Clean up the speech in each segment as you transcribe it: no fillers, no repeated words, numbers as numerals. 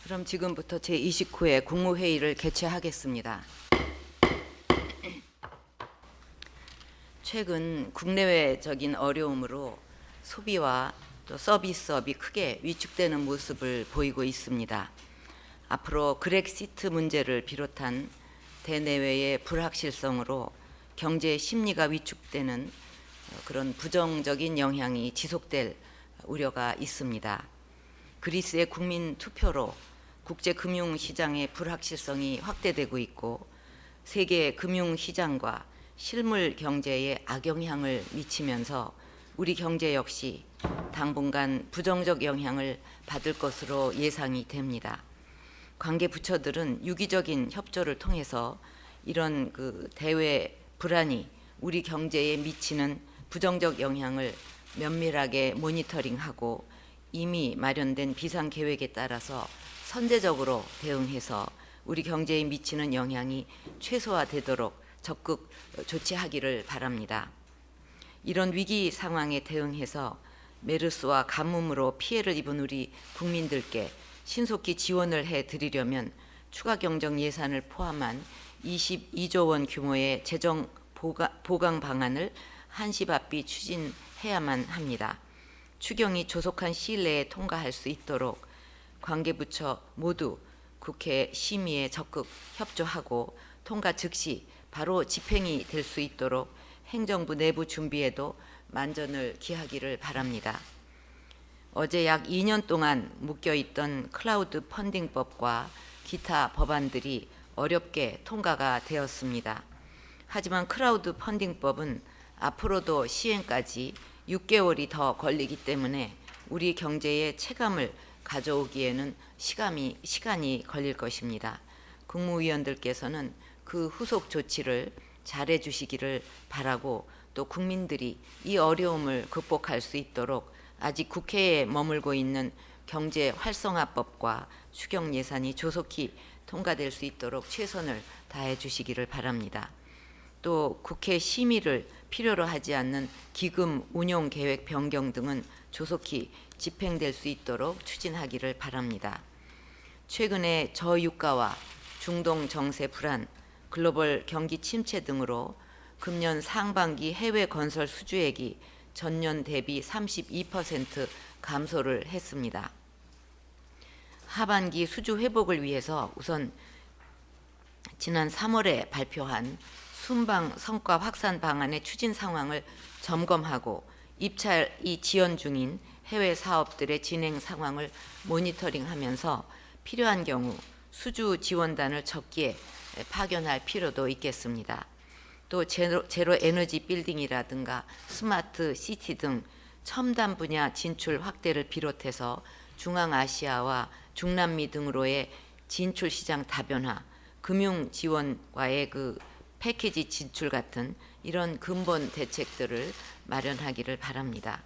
그럼 지금부터 제29회 국무회의를 개최하겠습니다. 최근 국내외적인 어려움으로 소비와 또 서비스업이 크게 위축되는 모습을 보이고 있습니다. 앞으로 그렉시트 문제를 비롯한 대내외의 불확실성으로 경제 심리가 위축되는 그런 부정적인 영향이 지속될 우려가 있습니다. 그리스의 국민 투표로 국제 금융시장의 불확실성이 확대되고 있고 세계 금융시장과 실물 경제에 악영향을 미치면서 우리 경제 역시 당분간 부정적 영향을 받을 것으로 예상이 됩니다. 관계 부처들은 유기적인 협조를 통해서 이런 대외 불안이 우리 경제에 미치는 부정적 영향을 면밀하게 모니터링하고 이미 마련된 비상계획에 따라서 선제적으로 대응해서 우리 경제에 미치는 영향이 최소화되도록 적극 조치하기를 바랍니다. 이런 위기 상황에 대응해서 메르스와 가뭄으로 피해를 입은 우리 국민들께 신속히 지원을 해드리려면 추가 경정 예산을 포함한 22조 원 규모의 재정 보강 방안을 한시바삐 추진해야만 합니다. 추경이 조속한 시일 내에 통과할 수 있도록 관계부처 모두 국회 심의에 적극 협조하고 통과 즉시 바로 집행이 될 수 있도록 행정부 내부 준비에도 만전을 기하기를 바랍니다. 어제 약 2년 동안 묶여있던 클라우드 펀딩법과 기타 법안들이 어렵게 통과가 되었습니다. 하지만 클라우드 펀딩법은 앞으로도 시행까지 6개월이 더 걸리기 때문에 우리 경제에 체감을 가져오기에는 시간이 걸릴 것입니다. 국무위원들께서는 그 후속 조치를 잘해 주시기를 바라고 또 국민들이 이 어려움을 극복할 수 있도록 아직 국회에 머물고 있는 경제 활성화법과 추경 예산이 조속히 통과될 수 있도록 최선을 다해 주시기를 바랍니다. 또 국회 심의를 필요로 하지 않는 기금 운용 계획 변경 등은 조속히 집행될 수 있도록 추진하기를 바랍니다. 최근에 저유가와 중동 정세 불안, 글로벌 경기 침체 등으로 금년 상반기 해외 건설 수주액이 전년 대비 32% 감소를 했습니다. 하반기 수주 회복을 위해서 우선 지난 3월에 발표한 순방 성과 확산 방안의 추진 상황을 점검하고 입찰이 지연 중인 해외 사업들의 진행 상황을 모니터링하면서 필요한 경우 수주 지원단을 적기에 파견할 필요도 있겠습니다. 또 제로 에너지 빌딩이라든가 스마트 시티 등 첨단 분야 진출 확대를 비롯해서 중앙아시아와 중남미 등으로의 진출 시장 다변화, 금융 지원과의 패키지 진출 같은 이런 근본 대책들을 마련하기를 바랍니다.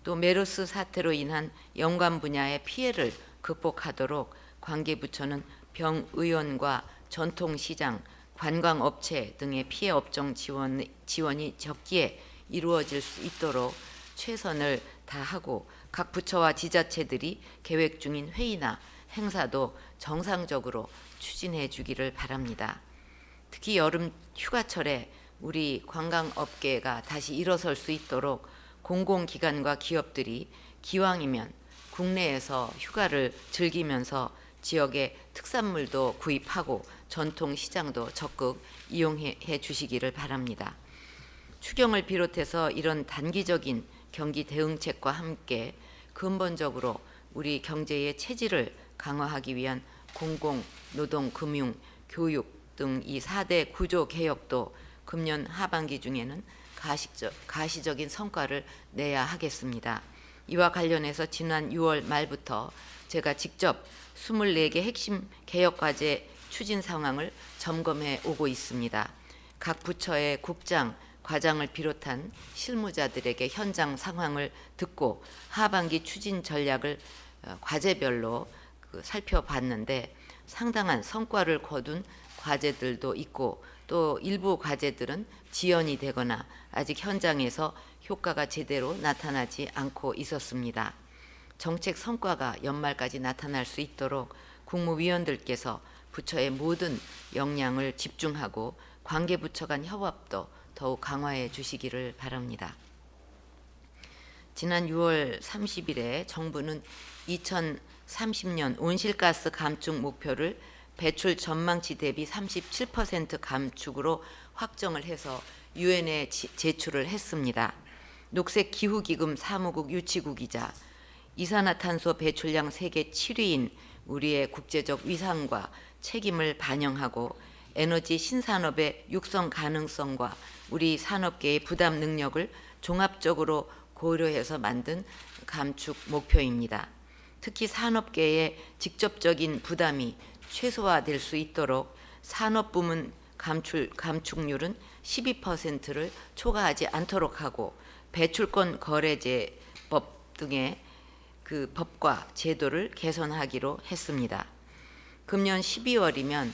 또 메르스 사태로 인한 연관 분야의 피해를 극복하도록 관계부처는 병의원과 전통시장, 관광업체 등의 피해 업종 지원이 적기에 이루어질 수 있도록 최선을 다하고 각 부처와 지자체들이 계획 중인 회의나 행사도 정상적으로 추진해 주기를 바랍니다. 특히 여름 휴가철에 우리 관광업계가 다시 일어설 수 있도록 공공기관과 기업들이 기왕이면 국내에서 휴가를 즐기면서 지역의 특산물도 구입하고 전통시장도 적극 이용해 주시기를 바랍니다. 추경을 비롯해서 이런 단기적인 경기 대응책과 함께 근본적으로 우리 경제의 체질을 강화하기 위한 공공, 노동, 금융, 교육 등 이 4대 구조 개혁도 금년 하반기 중에는 가시적인 성과를 내야 하겠습니다. 이와 관련해서 지난 6월 말부터 제가 직접 24개 핵심 개혁 과제 추진 상황을 점검해 오고 있습니다. 각 부처의 국장, 과장을 비롯한 실무자들에게 현장 상황을 듣고 하반기 추진 전략을 과제별로 살펴봤는데 상당한 성과를 거둔 과제들도 있고 또 일부 과제들은 지연이 되거나 아직 현장에서 효과가 제대로 나타나지 않고 있었습니다. 정책 성과가 연말까지 나타날 수 있도록 국무위원들께서 부처의 모든 역량을 집중하고 관계부처 간 협업도 더욱 강화해 주시기를 바랍니다. 지난 6월 30일에 정부는 2030년 온실가스 감축 목표를 배출 전망치 대비 37% 감축으로 확정을 해서 유엔에 제출을 했습니다. 녹색 기후기금 사무국 유치국이자 이산화탄소 배출량 세계 7위인 우리의 국제적 위상과 책임을 반영하고 에너지 신산업의 육성 가능성과 우리 산업계의 부담 능력을 종합적으로 고려해서 만든 감축 목표입니다. 특히 산업계의 직접적인 부담이 최소화될 수 있도록 산업부문 감축률은 12%를 초과하지 않도록 하고 배출권 거래제법 등의 그 법과 제도를 개선하기로 했습니다. 금년 12월이면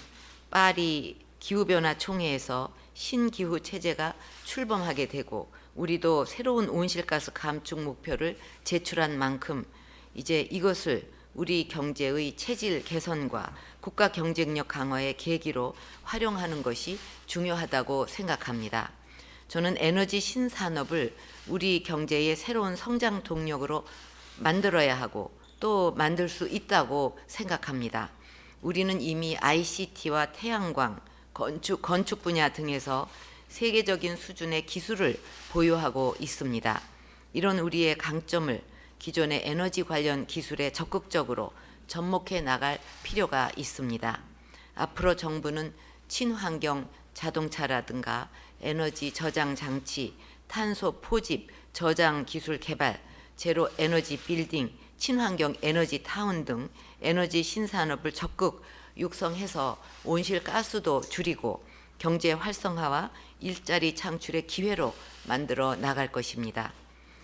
파리 기후변화 총회에서 신기후 체제가 출범하게 되고 우리도 새로운 온실가스 감축 목표를 제출한 만큼 이제 이것을 우리 경제의 체질 개선과 국가 경쟁력 강화의 계기로 활용하는 것이 중요하다고 생각합니다. 저는 에너지 신산업을 우리 경제의 새로운 성장 동력으로 만들어야 하고 또 만들 수 있다고 생각합니다. 우리는 이미 ICT와 태양광, 건축 분야 등에서 세계적인 수준의 기술을 보유하고 있습니다. 이런 우리의 강점을 기존의 에너지 관련 기술에 적극적으로 접목해 나갈 필요가 있습니다. 앞으로 정부는 친환경 자동차라든가 에너지 저장 장치, 탄소 포집, 저장 기술 개발, 제로 에너지 빌딩, 친환경 에너지 타운 등 에너지 신산업을 적극 육성해서 온실가스도 줄이고 경제 활성화와 일자리 창출의 기회로 만들어 나갈 것입니다.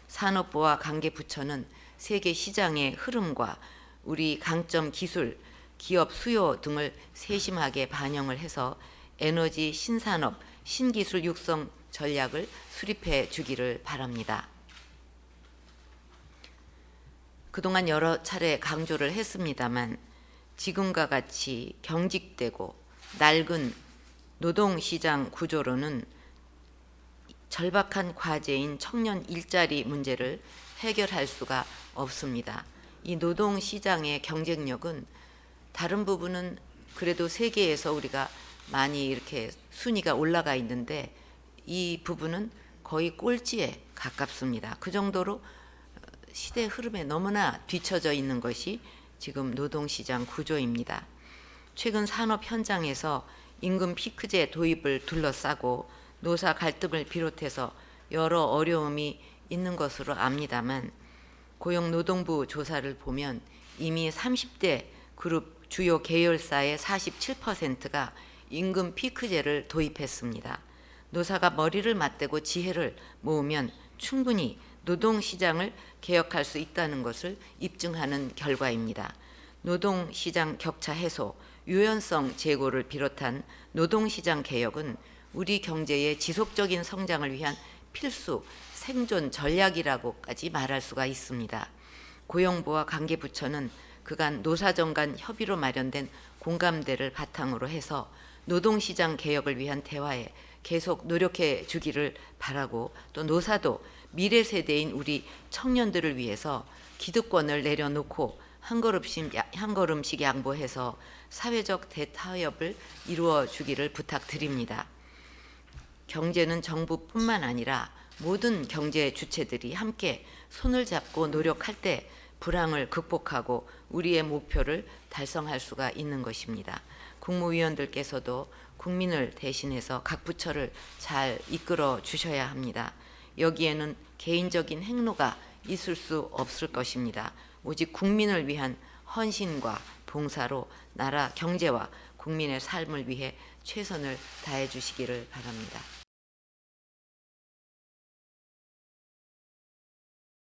산업부와 관계부처는 세계 시장의 흐름과 우리 강점 기술, 기업 수요 등을 세심하게 반영을 해서 에너지 신산업, 신기술 육성 전략을 수립해 주기를 바랍니다. 그동안 여러 차례 강조를 했습니다만 지금과 같이 경직되고 낡은 노동시장 구조로는 절박한 과제인 청년 일자리 문제를 해결할 수가 없습니다. 이 노동시장의 경쟁력은 다른 부분은 그래도 세계에서 우리가 많이 이렇게 순위가 올라가 있는데 이 부분은 거의 꼴찌에 가깝습니다. 그 정도로 시대 흐름에 너무나 뒤처져 있는 것이 지금 노동시장 구조입니다. 최근 산업 현장에서 임금 피크제 도입을 둘러싸고 노사 갈등을 비롯해서 여러 어려움이 있는 것으로 압니다만 고용노동부 조사를 보면 이미 30대 그룹 주요 계열사의 47%가 임금 피크제를 도입했습니다. 노사가 머리를 맞대고 지혜를 모으면 충분히 노동시장을 개혁할 수 있다는 것을 입증하는 결과입니다. 노동시장 격차 해소, 유연성 제고를 비롯한 노동시장 개혁은 우리 경제의 지속적인 성장을 위한 필수 생존 전략이라고까지 말할 수가 있습니다. 고용부와 관계부처는 그간 노사정 간 협의로 마련된 공감대를 바탕으로 해서 노동시장 개혁을 위한 대화에 계속 노력해 주기를 바라고 또 노사도 미래 세대인 우리 청년들을 위해서 기득권을 내려놓고 한 걸음씩 양보해서 사회적 대타협을 이루어 주기를 부탁드립니다. 경제는 정부뿐만 아니라 모든 경제 주체들이 함께 손을 잡고 노력할 때 불황을 극복하고 우리의 목표를 달성할 수가 있는 것입니다. 국무위원들께서도 국민을 대신해서 각 부처를 잘 이끌어 주셔야 합니다. 여기에는 개인적인 행로가 있을 수 없을 것입니다. 오직 국민을 위한 헌신과 봉사로 나라 경제와 국민의 삶을 위해 최선을 다해 주시기를 바랍니다.